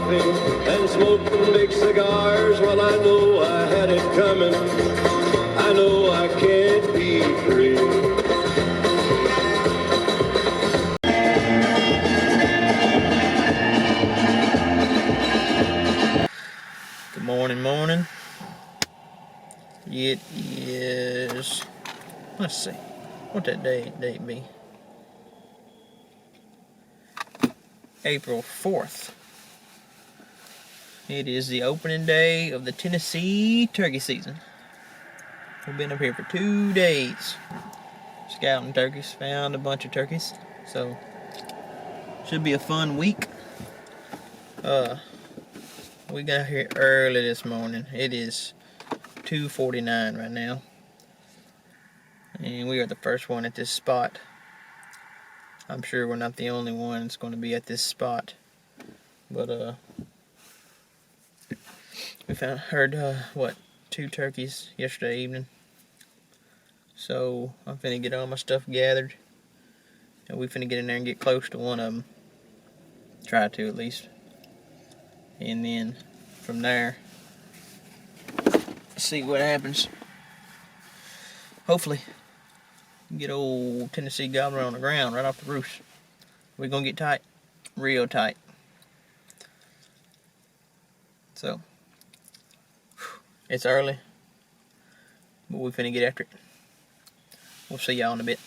coffee and smoking big cigars. Well, I know I had it coming. I know I can't be free. Good morning. It is, let's see, what that date be? April 4th. It is the opening day of the Tennessee turkey season. We've been up here for 2 days scouting turkeys, found a bunch of turkeys, so should be a fun week. We got here early this morning. It is 2:49 right now, and we are the first one at this spot. I'm sure we're not the only ones going to be at this spot, but we heard 2 turkeys yesterday evening. So I'm finna get all my stuff gathered, and we finna get in there and get close to one of them. Try to, at least. And then from there, see what happens. Hopefully get old Tennessee Gobbler on the ground right off the roost. We're gonna get tight, real tight. So it's early, but we finna get after it. We'll see y'all in a bit.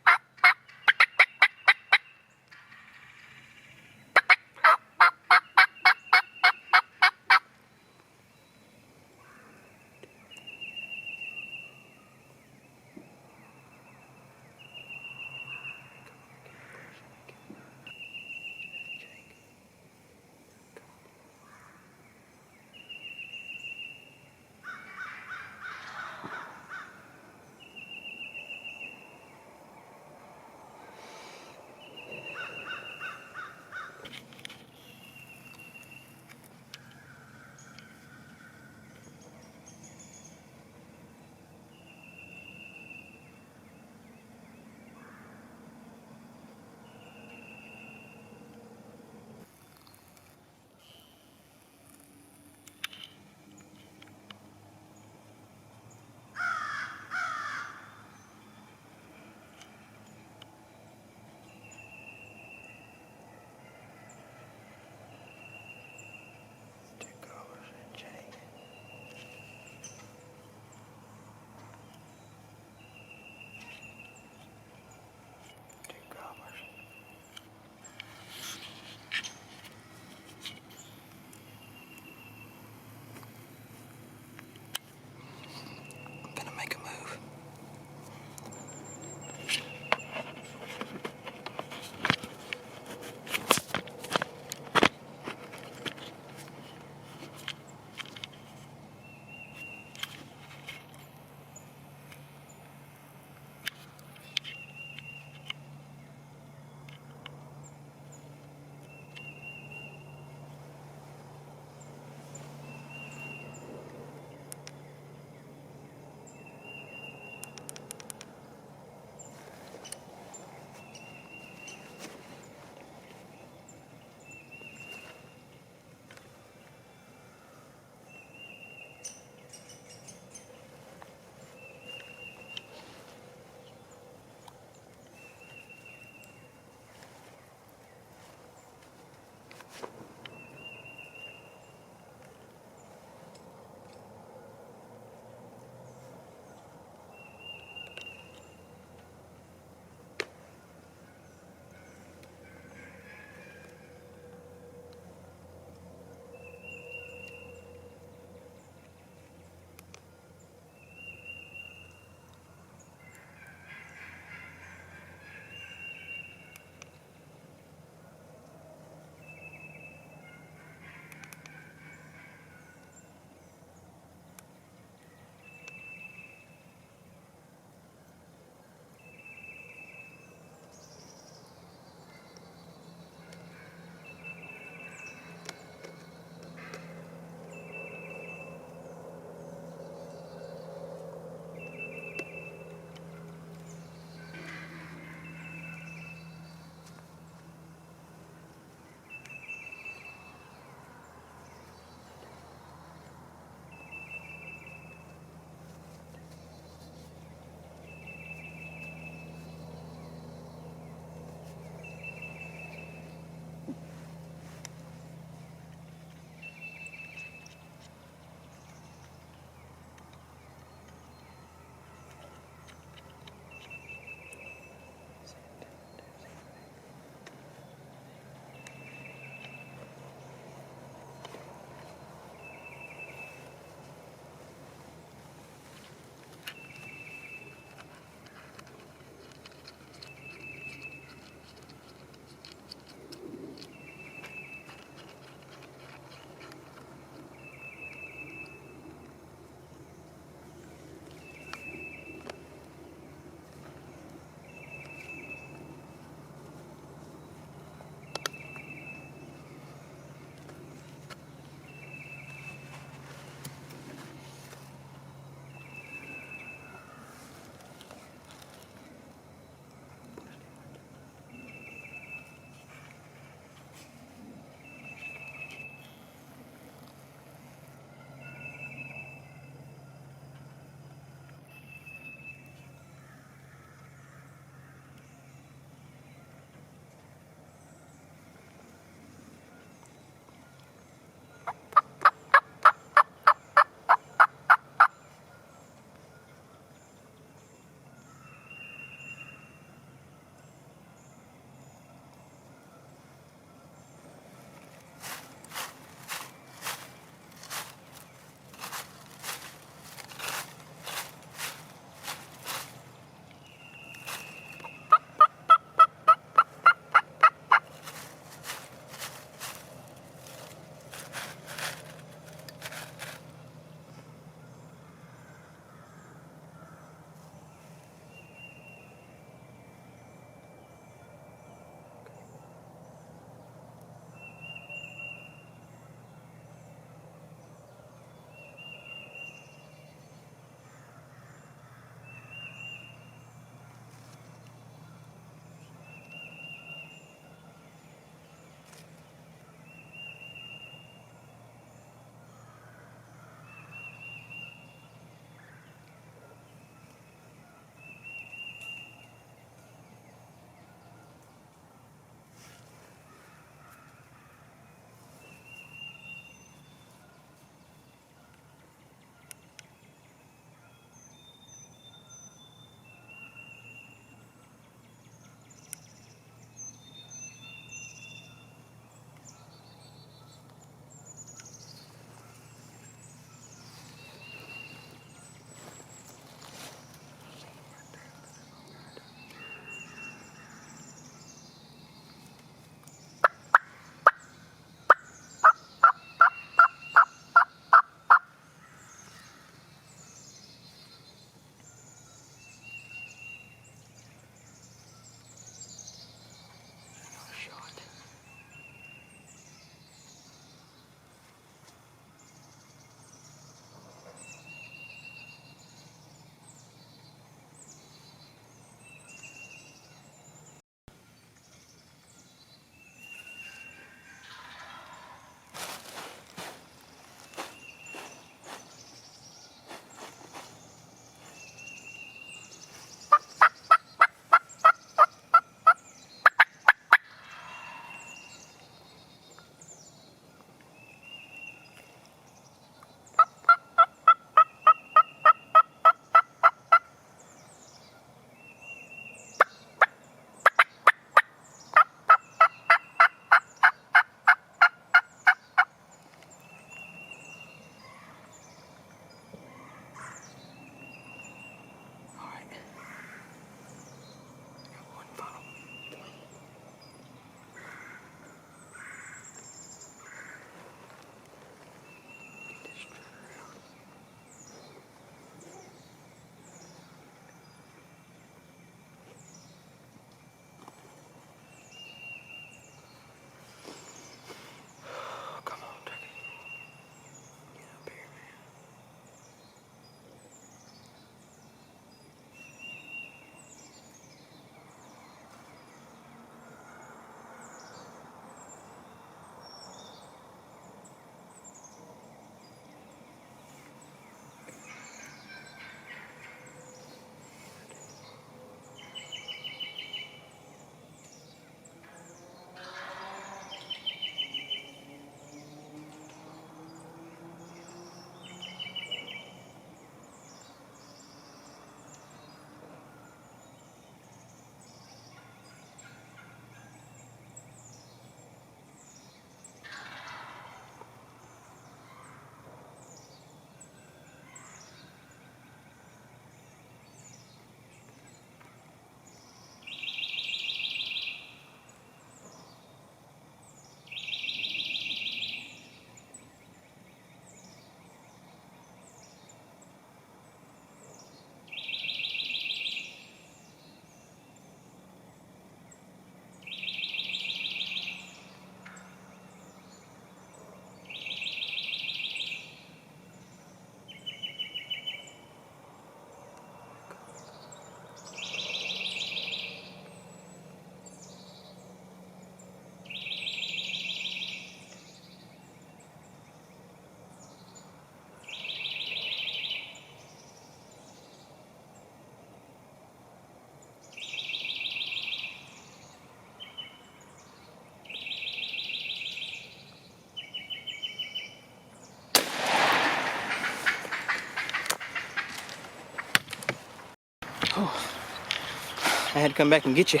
I had to come back and get you.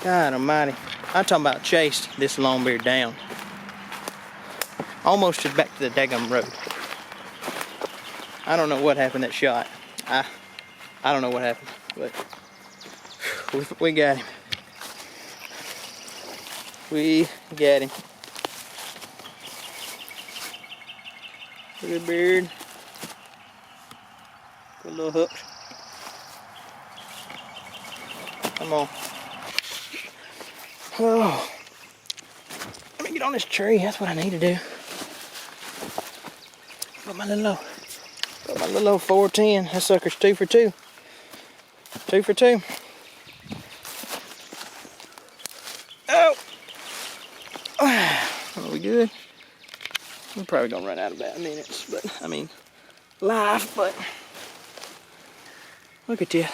God almighty. I'm talking about chased this longbeard down. Almost to back to the daggum road. I don't know what happened that shot. I don't know what happened, but we got him. We got him. Good beard. Good little hook. Come on. Oh. Let me get on this tree. That's what I need to do. Got my little old 410. That sucker's 2 for 2. 2 for 2. Oh! Are we good? We're probably gonna run out of about minutes, but I mean, life, but look at you.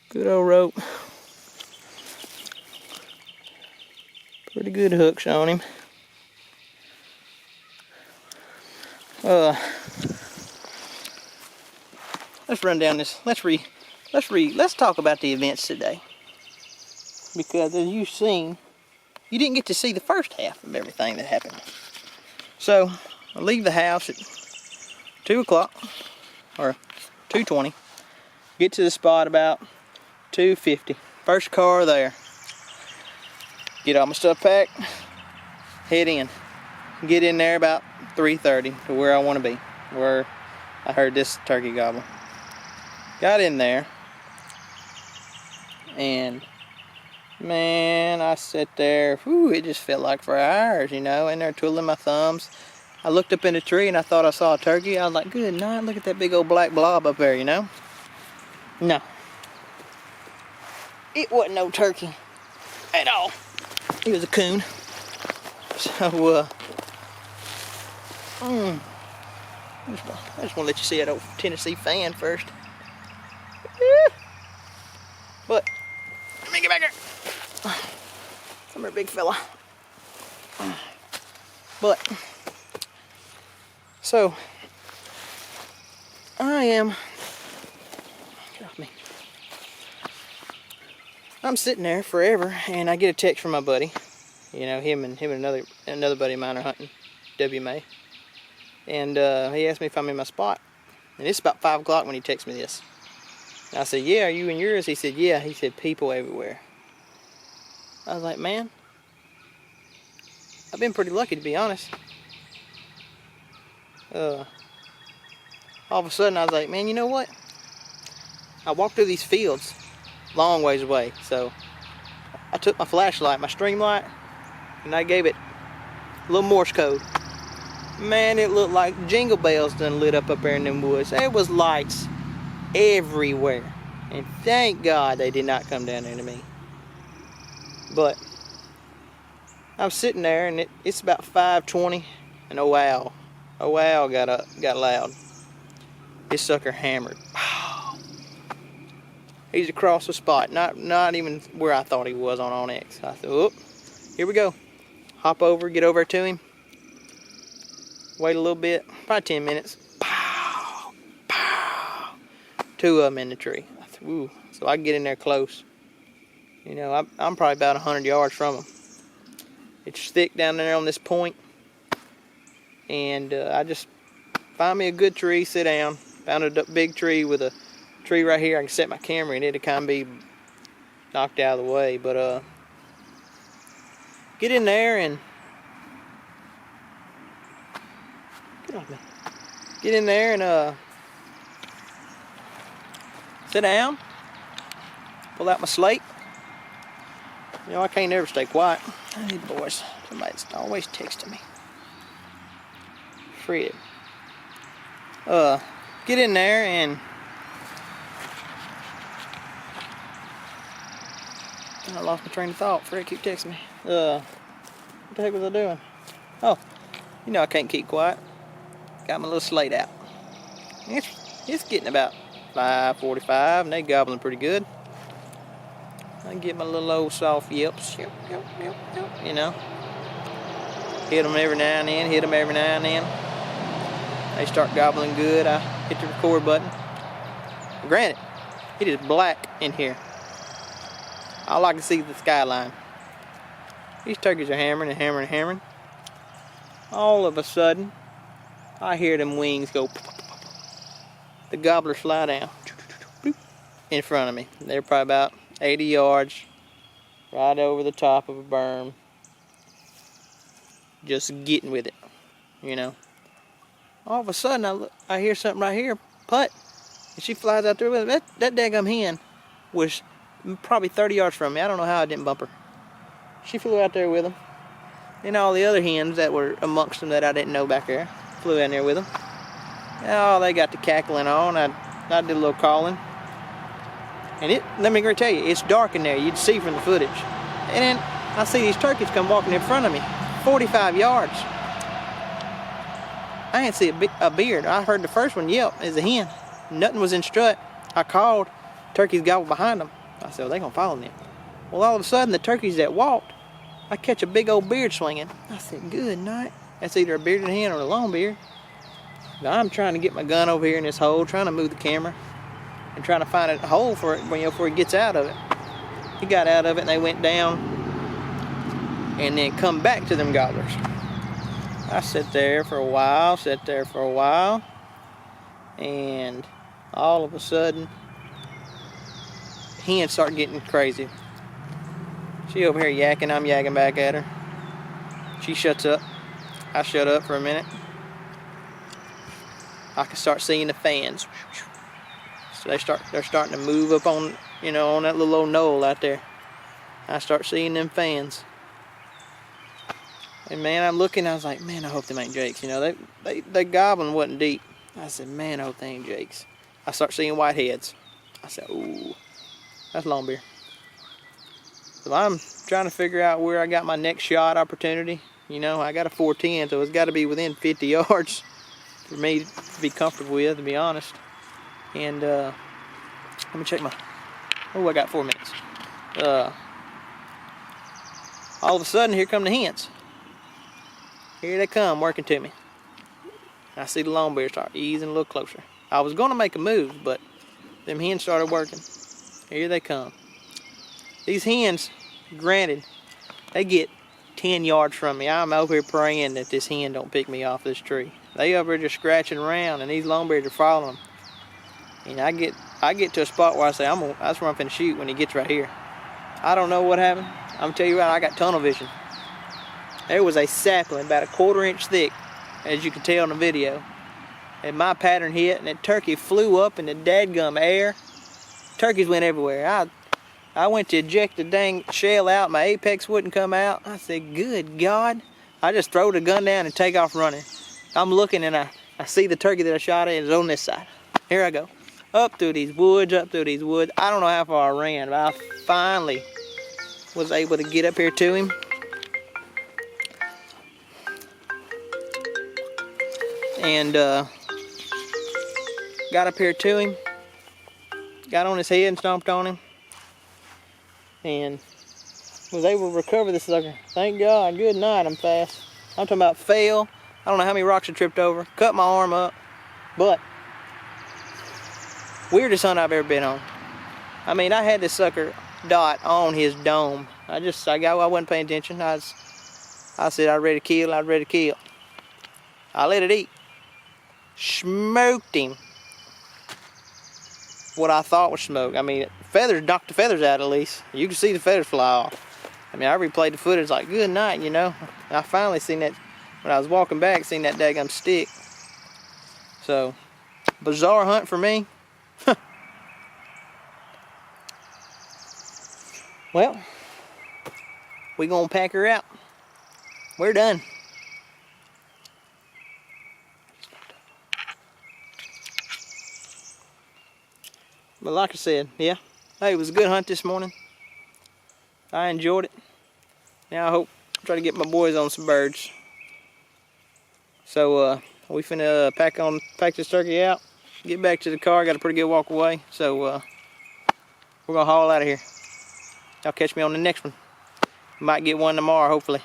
Good old rope. Pretty good hooks on him. Let's run down this. Let's talk about the events today. Because as you've seen, you didn't get to see the first half of everything that happened. So I leave the house at 2 o'clock or 2:20. Get to the spot about 2:50. First car there. Get all my stuff packed. Head in. Get in there about 3:30 to where I want to be, where I heard this turkey gobble. Got in there, and man, I sat there, whew, it just felt like for hours, you know, in there twiddling my thumbs. I looked up in the tree and I thought I saw a turkey. I was like, good night, look at that big old black blob up there, you know? No. It wasn't no turkey at all. It was a coon. So, I just want to let you see that old Tennessee fan first. But, let me get back here. Come here, big fella. But, so, I'm sitting there forever, and I get a text from my buddy. You know, him and another buddy of mine are hunting WMA. And he asked me if I'm in my spot. And it's about 5 o'clock when he texts me this. And I said, yeah, are you in yours? He said, yeah. He said, people everywhere. I was like, man, I've been pretty lucky, to be honest. All of a sudden, I was like, man, you know what? I walked through these fields long ways away. So I took my flashlight, my stream light, and I gave it a little Morse code. Man, it looked like jingle bells done lit up there in them woods. There was lights everywhere. And thank God they did not come down there to me. But I'm sitting there, and it's about 5:20, and oh wow got loud. This sucker hammered. He's across the spot, not even where I thought he was on Onyx. I thought, oh, here we go. Hop over, get over to him. Wait a little bit, probably 10 minutes. Pow, pow. 2 of them in the tree. I thought, ooh, so I can get in there close. You know, I'm probably about 100 yards from them. It's thick down there on this point. And I just find me a good tree, sit down. Found a big tree with a tree right here. I can set my camera in it to kind of be knocked out of the way. But get in there and get off me. Get in there and sit down. Pull out my slate. You know, I can't ever stay quiet. Hey boys, somebody's always texting me. Fred. Get in there and I lost my train of thought. Fred keep texting me. What the heck was I doing? Oh, you know I can't keep quiet. Got my little slate out. It's getting about 5:45 and they gobbling pretty good. I get my little old soft yips, you know. Hit them every now and then, They start gobbling good. I hit the record button. Granted, it is black in here. All I can see is the skyline. These turkeys are hammering and hammering and hammering. All of a sudden, I hear them wings go. The gobblers fly down in front of me. They're probably about 80 yards right over the top of a berm. Just getting with it, you know. All of a sudden, I hear something right here, putt. And she flies out there with it. That daggum hen was probably 30 yards from me. I don't know how I didn't bump her. She flew out there with them. And all the other hens that were amongst them that I didn't know back there flew in there with them. Oh, they got the cackling on. I did a little calling. And let me tell you, it's dark in there. You'd see from the footage. And then I see these turkeys come walking in front of me, 45 yards. I didn't see a beard. I heard the first one yelp as a hen. Nothing was in strut. I called. Turkeys gobbled behind them. I said, well, they gonna follow them. Well, all of a sudden, the turkeys that walked, I catch a big old beard swinging. I said, good night. That's either a bearded hen or a long beard. Now I'm trying to get my gun over here in this hole, trying to move the camera, and trying to find a hole for it, before he gets out of it. He got out of it, and they went down, and then come back to them gobblers. I sat there for a while, and all of a sudden, hens start getting crazy. She over here yakking, I'm yakking back at her. She shuts up. I shut up for a minute. I can start seeing the fans. So they're starting to move up on, on that little old knoll out there. I start seeing them fans. And man, I'm looking, I was like, man, I hope them ain't jakes. They gobbling wasn't deep. I said, man, I hope they ain't jakes. I start seeing whiteheads. I said, ooh, that's longbeard. So I'm trying to figure out where I got my next shot opportunity. I got a 410, so it's got to be within 50 yards for me to be comfortable with, to be honest. And let me check my. Oh, I got 4 minutes. All of a sudden, here come the hens. Here they come, working to me. I see the longbeard start easing a little closer. I was going to make a move, but them hens started working. Here they come. These hens, granted, they get 10 yards from me. I'm over here praying that this hen don't pick me off this tree. They over here just scratching around, and these longbeards are following them. And I get to a spot where I say, that's where I'm finna shoot when he gets right here. I don't know what happened. I'm gonna tell you what, I got tunnel vision. There was a sapling about a 1/4 inch thick, as you can tell in the video. And my pattern hit, and that turkey flew up in the dadgum air. Turkeys went everywhere. I went to eject the dang shell out. My apex wouldn't come out. I said, good God. I just throw the gun down and take off running. I'm looking, and I see the turkey that I shot at is on this side. Here I go. Up through these woods, I don't know how far I ran, but I finally was able to get up here to him. And got up here to him. Got on his head and stomped on him. And was able to recover this sucker. Thank God. Good night. I'm fast. I'm talking about fail. I don't know how many rocks I tripped over. Cut my arm up. But weirdest hunt I've ever been on. I mean, I had this sucker dot on his dome. I wasn't paying attention. I said I was ready to kill. I let it eat. Smoked him. What I thought was smoke. I mean, feathers knocked the feathers out at least. You can see the feathers fly off. I mean, I replayed the footage like, good night, And I finally seen that, when I was walking back, seen that daggum stick. So, bizarre hunt for me. Well, we gonna pack her out. We're done. But like I said, yeah, hey, it was a good hunt this morning. I enjoyed it. Now I hope try to get my boys on some birds. So we finna pack this turkey out, get back to the car. Got a pretty good walk away, so we're gonna haul out of here. Y'all catch me on the next one. Might get one tomorrow, hopefully.